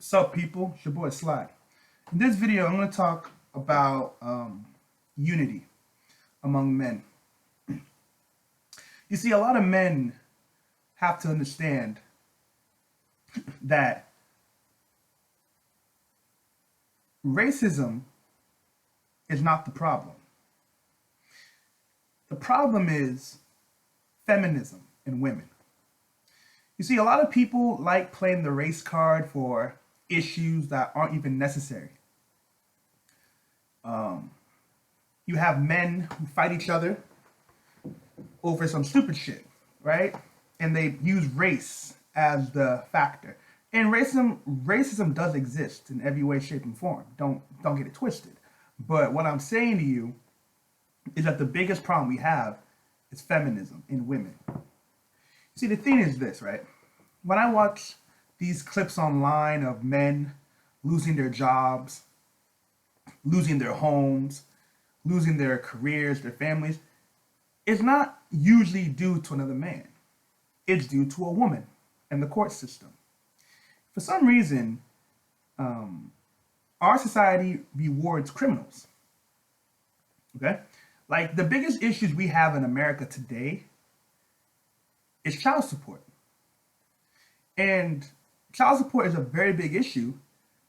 Sup people, it's your boy Sly. In this video, I'm going to talk about unity among men. You see, a lot of men have to understand that racism is not the problem. The problem is feminism in women. You see, a lot of people like playing the race card for issues that aren't even necessary. You have men who fight each other over some stupid shit, right? And they use race as the factor. And racism does exist in every way, shape, and form. Don't get it twisted. But what I'm saying to you is that the biggest problem we have is feminism in women. See, the thing is this, right? When I watch these clips online of men losing their jobs, losing their homes, losing their careers, their families, it's not usually due to another man. It's due to a woman and the court system. For some reason, our society rewards criminals. Okay? Like the biggest issues we have in America today is child support. And child support is a very big issue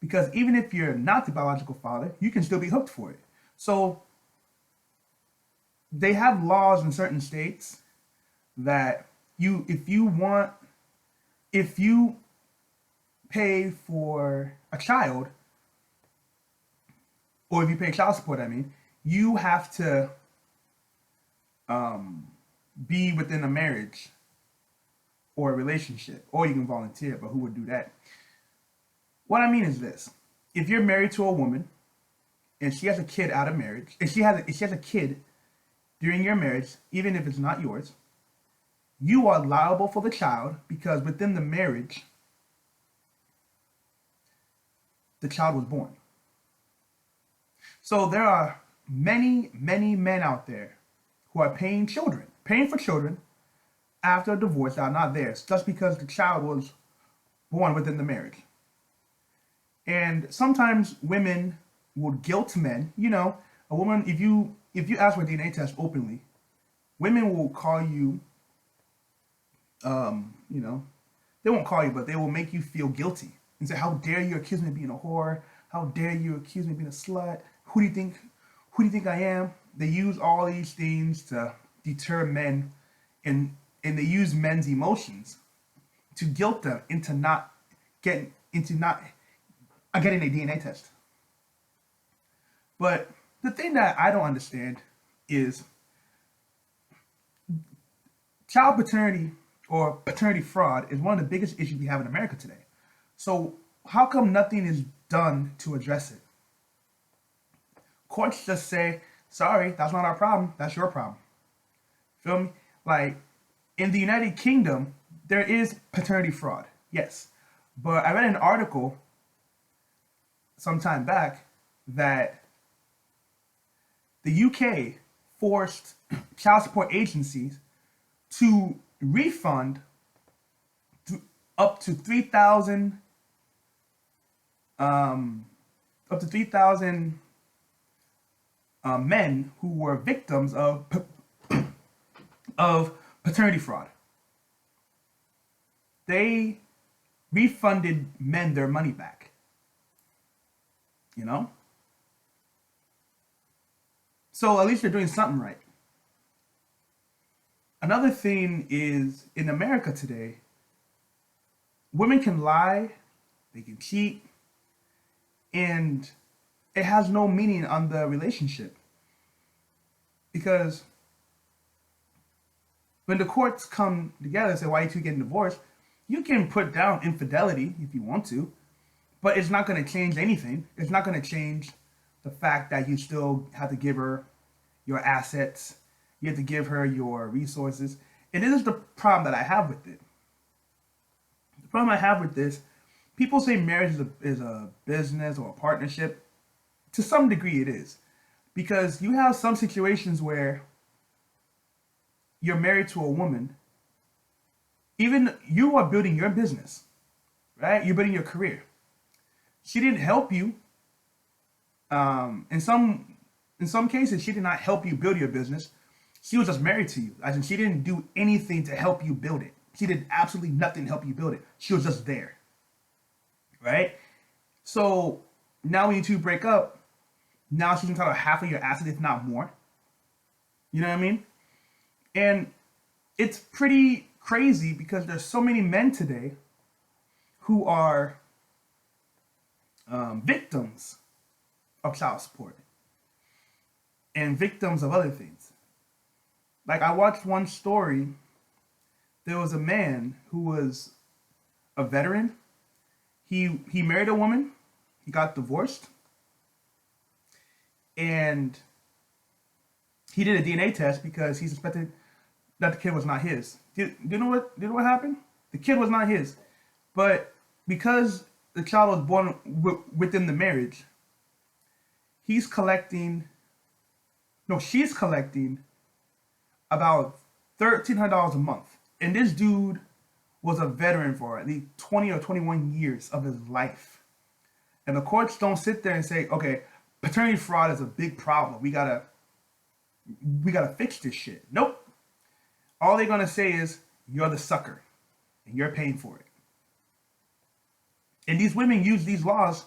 because even if you're not the biological father, you can still be hooked for it. So they have laws in certain states that if you pay for a child, or if you pay child support, I mean, you have to be within a marriage or a relationship, or you can volunteer, but who would do that? What I mean is this: if you're married to a woman and she has a kid out of marriage, if she has a kid during your marriage, even if it's not yours, you are liable for the child because within the marriage, the child was born. So there are many, many men out there who are paying for children after a divorce that are not theirs, just because the child was born within the marriage. And sometimes women will guilt men. You know, a woman, if you ask for a DNA test openly, women will call you, you know, they won't call you, but they will make you feel guilty and say, "How dare you accuse me of being a whore? How dare you accuse me of being a slut? Who do you think? Who do you think I am?" They use all these things to deter men, and they use men's emotions to guilt them into not getting a DNA test. But the thing that I don't understand is child paternity or paternity fraud is one of the biggest issues we have in America today. So how come nothing is done to address it? Courts just say, "Sorry, that's not our problem. That's your problem." Feel me? Like in the United Kingdom, there is paternity fraud, yes. But I read an article some time back that the UK forced child support agencies to refund up to 3,000 up to 3,000 men who were victims of paternity fraud. They refunded men their money back. You know? So at least they're doing something right. Another thing is in America today, women can lie, they can cheat, and it has no meaning on the relationship. Because when the courts come together and say, "Why are you two getting divorced?" you can put down infidelity if you want to, but it's not going to change anything. It's not going to change the fact that you still have to give her your assets, you have to give her your resources. And this is the problem that I have with it. The problem I have with this, people say marriage is a business or a partnership. To some degree, it is. Because you have some situations where you're married to a woman, even you are building your business, right? You're building your career. She didn't help you. In some cases, she did not help you build your business. She was just married to you. As in, she didn't do anything to help you build it. She did absolutely nothing to help you build it. She was just there, right? So now when you two break up, now she's entitled to half of your assets, if not more. You know what I mean? And it's pretty crazy because there's so many men today who are victims of child support and victims of other things. Like I watched one story. There was a man who was a veteran. He married a woman. He got divorced. And he did a DNA test because he suspected that the kid was not his. Do you know what happened? The kid was not his. But because the child was born within the marriage, she's collecting about $1,300 a month. And this dude was a veteran for at least 20 or 21 years of his life. And the courts don't sit there and say, okay, paternity fraud is a big problem. We gotta fix this shit. Nope. All they're gonna say is you're the sucker and you're paying for it. And these women use these laws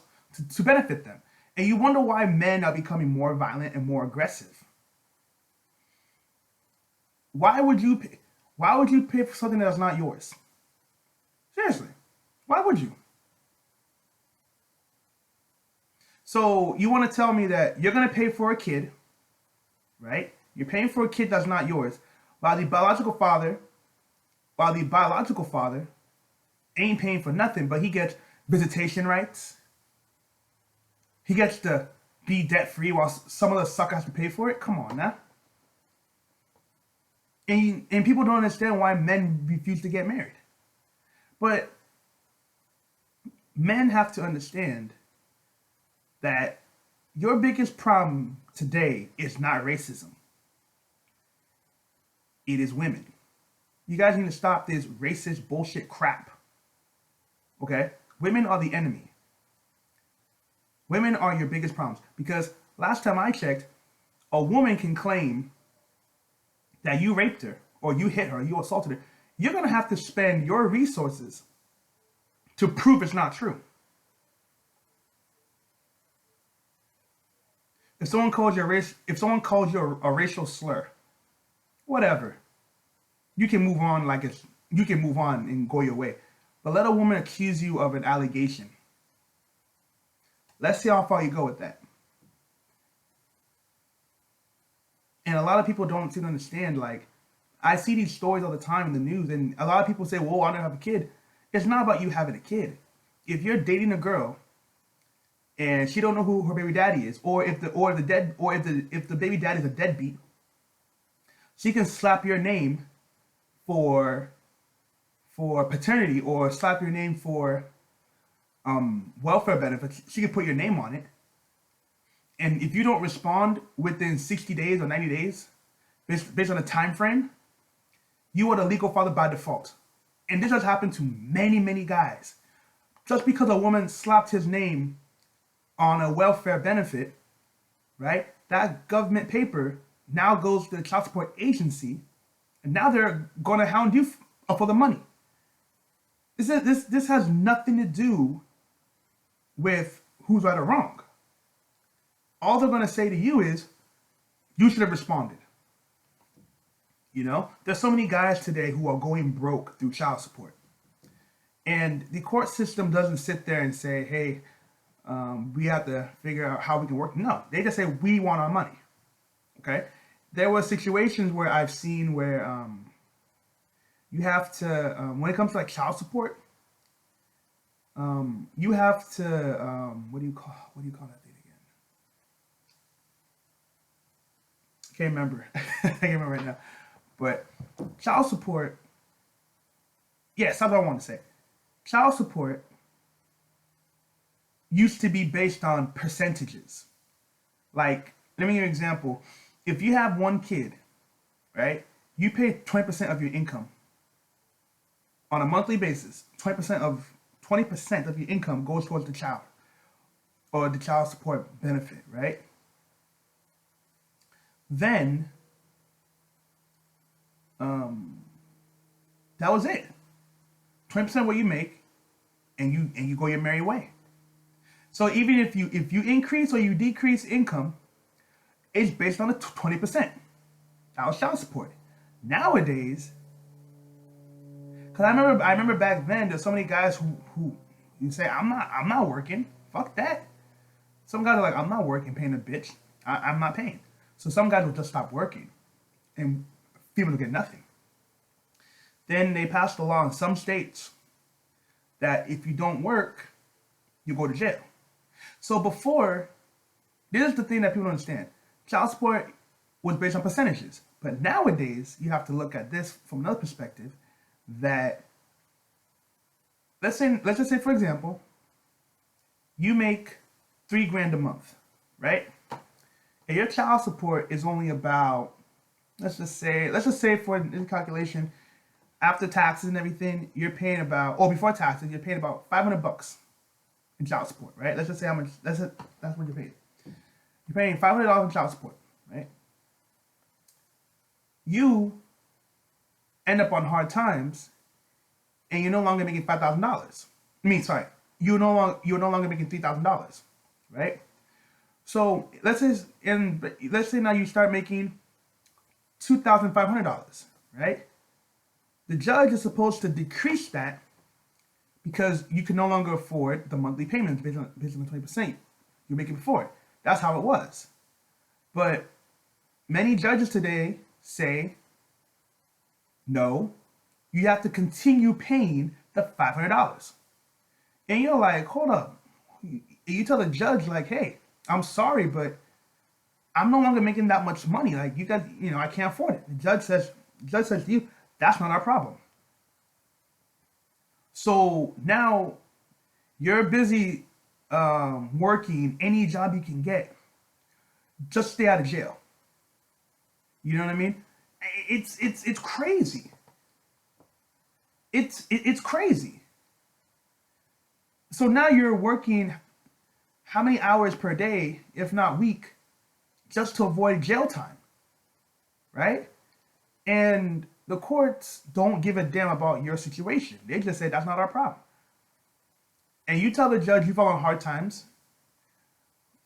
to benefit them. And you wonder why men are becoming more violent and more aggressive. Why would you pay for something that's not yours? Seriously, why would you? So you want to tell me that you're going to pay for a kid, right? You're paying for a kid that's not yours, while the biological father ain't paying for nothing, but he gets visitation rights. He gets to be debt free while some of the sucker has to pay for it. Come on now. And people don't understand why men refuse to get married. But men have to understand that your biggest problem today is not racism. It is women. You guys need to stop this racist bullshit crap. Okay? Women are the enemy. Women are your biggest problems. Because last time I checked, a woman can claim that you raped her, or you hit her, or you assaulted her. You're going to have to spend your resources to prove it's not true. If someone calls you a racial slur, whatever, you can move on and go your way. But let a woman accuse you of an allegation. Let's see how far you go with that. And a lot of people don't seem to understand, like, I see these stories all the time in the news, and a lot of people say, whoa, I don't have a kid. It's not about you having a kid. If you're dating a girl and she don't know who her baby daddy is, or if the baby daddy is a deadbeat, she can slap your name for paternity, or slap your name for welfare benefits. She can put your name on it. And if you don't respond within 60 days or 90 days, based on a time frame, you are the legal father by default. And this has happened to many, many guys. Just because a woman slapped his name on a welfare benefit, right? That government paper now goes to the child support agency, and now they're going to hound you for the money. This has nothing to do with who's right or wrong. All they're going to say to you is, you should have responded. You know, there's so many guys today who are going broke through child support. And the court system doesn't sit there and say, hey, we have to figure out how we can work. No, they just say, we want our money. Okay? There were situations where I've seen where you have to, when it comes to like child support, you have to, what do you call that thing again? I can't remember. I can't remember right now. But child support, yes, that's what I want to say. Child support used to be based on percentages. Like, let me give you an example. If you have one kid, right, you pay 20% of your income on a monthly basis. 20% of your income goes towards the child. or the child support benefit, right? Then that was it. 20% what you make, and you go your merry way. So even if you increase or you decrease income, it's based on the 20%. That was child support. Nowadays, because I remember back then there's so many guys who you say I'm not working. Fuck that. Some guys are like, I'm not working, paying a bitch. I'm not paying. So some guys will just stop working, and people will get nothing. Then they passed a law in some states that if you don't work, you go to jail. So before, this is the thing that people don't understand. Child support was based on percentages. But nowadays, you have to look at this from another perspective, that let's just say, for example, you make $3,000 a month, right? And your child support is only about, let's just say for this calculation, after taxes and everything, you're paying about, or before taxes, you're paying about $500 in child support, right? Let's just say how much, that's what you're paying. You're paying $500 in child support, right? You end up on hard times, and you're no longer making $5,000. You're no longer making $3,000, right? So let's say now you start making $2,500, right? The judge is supposed to decrease that because you can no longer afford the monthly payments based on the 20% you're making before. That's how it was. But many judges today say, no, you have to continue paying the $500. And you're like, hold up. You tell the judge, like, hey, I'm sorry, but I'm no longer making that much money. Like, you guys, I can't afford it. The judge says to you, that's not our problem. So now you're busy working any job you can get. Just stay out of jail. You know what I mean? It's crazy. It's crazy. So now you're working how many hours per day, if not week, just to avoid jail time, right? And the courts don't give a damn about your situation. They just say that's not our problem. And you tell the judge you fall on hard times,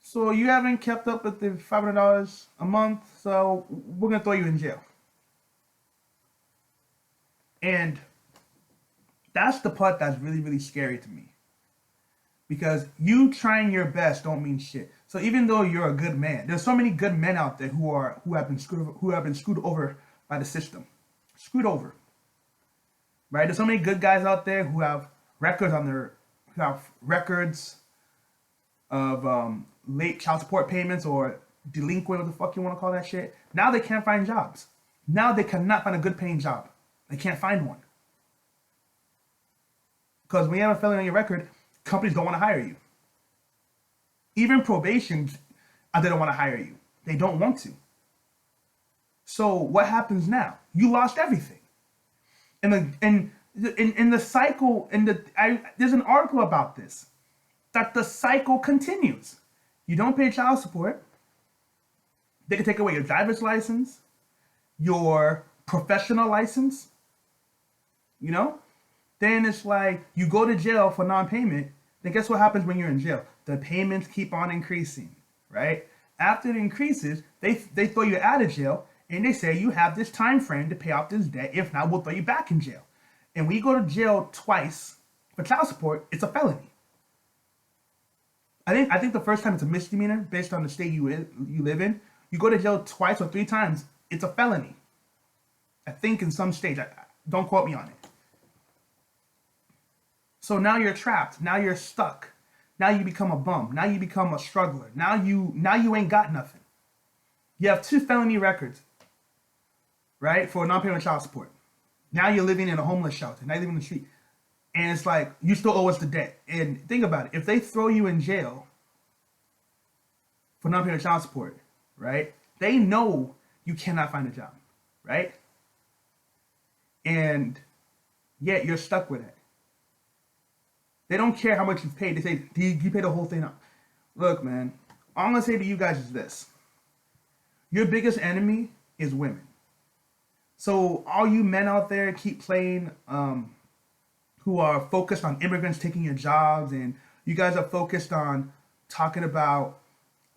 so you haven't kept up with the $500 a month, so we're gonna throw you in jail. And that's the part that's really, really scary to me. Because you trying your best don't mean shit. So even though you're a good man, there's so many good men out there who have been screwed over by the system. Screwed over. Right? There's so many good guys out there who have records of late child support payments or delinquent, what the fuck you want to call that shit. Now they can't find jobs. Now they cannot find a good paying job. They can't find one. Because when you have a felony on your record, companies don't want to hire you. Even probation, they don't want to hire you. They don't want to. So what happens now? You lost everything. And in the cycle, there's an article about this, that the cycle continues. You don't pay child support, they can take away your driver's license, your professional license, Then it's like you go to jail for non-payment. Then guess what happens when you're in jail? The payments keep on increasing, right? After it increases, they throw you out of jail and they say you have this time frame to pay off this debt. If not, we'll throw you back in jail. And when you go to jail twice for child support, it's a felony. I think the first time it's a misdemeanor based on the state you live in. You go to jail twice or 3 times, it's a felony. I think in some states. Don't quote me on it. So now you're trapped. Now you're stuck. Now you become a bum. Now you become a struggler. Now you ain't got nothing. You have 2 felony records, right, for non-payment child support. Now you're living in a homeless shelter. Now you're living in the street. And it's like, you still owe us the debt. And think about it. If they throw you in jail for non-payment child support, right, they know you cannot find a job, right? And yet you're stuck with it. They don't care how much you've paid. They say, you pay the whole thing up. Look, man, all I'm gonna say to you guys is this: your biggest enemy is women. So all you men out there keep playing, who are focused on immigrants taking your jobs, and you guys are focused on talking about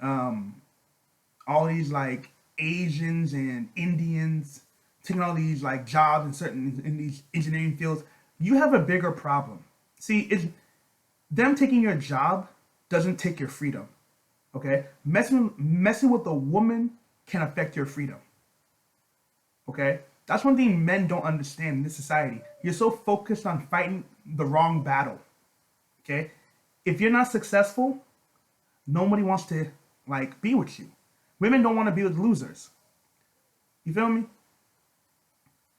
all these like Asians and Indians taking all these like jobs in certain in these engineering fields. You have a bigger problem. See, it's them taking your job doesn't take your freedom. Okay, messing with a woman can affect your freedom. Okay, that's one thing men don't understand in this society. You're so focused on fighting the wrong battle. Okay, if you're not successful, nobody wants to like be with you. Women don't want to be with losers. You feel me?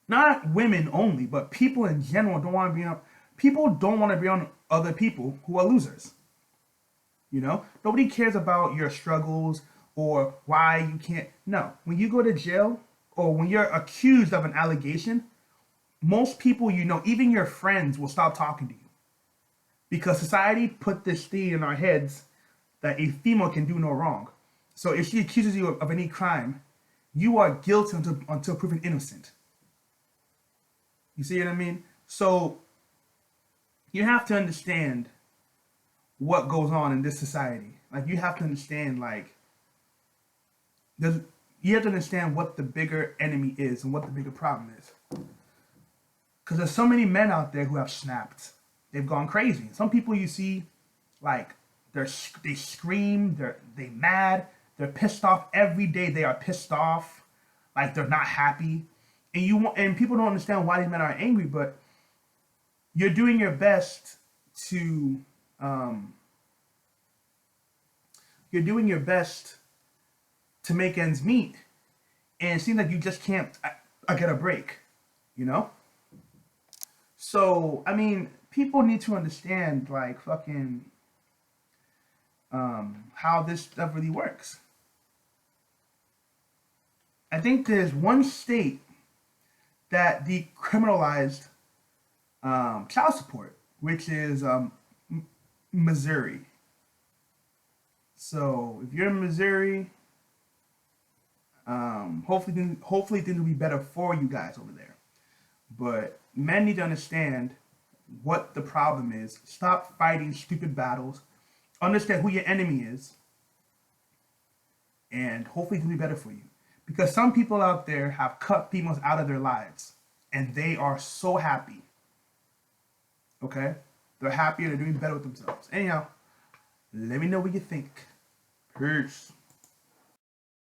Not women only, but people in general don't want to be on. People don't want to be on other people who are losers. You know, nobody cares about your struggles or why you can't. No, when you go to jail or when you're accused of an allegation, most people you know, even your friends, will stop talking to you because society put this thing in our heads that a female can do no wrong. So if she accuses you of any crime, you are guilty until proven innocent. You see what I mean? So you have to understand what goes on in this society. Like you have to understand, like, you have to understand what the bigger enemy is and what the bigger problem is. Because there's so many men out there who have snapped. They've gone crazy. Some people you see, like, they scream, they mad, they're pissed off every day. They are pissed off, like they're not happy, and people don't understand why these men are angry. But you're doing your best to you're doing your best to make ends meet, and it seems like you just can't get a break, you know. So I mean, people need to understand like fucking how this stuff really works. I think there's one state that decriminalized child support, which is Missouri. So if you're in Missouri, hopefully things will be better for you guys over there. But men need to understand what the problem is. Stop fighting stupid battles. Understand who your enemy is, and hopefully it will be better for you. Because some people out there have cut females out of their lives, and they are so happy. Okay? They're happy and they're doing better with themselves. Anyhow, let me know what you think. Peace.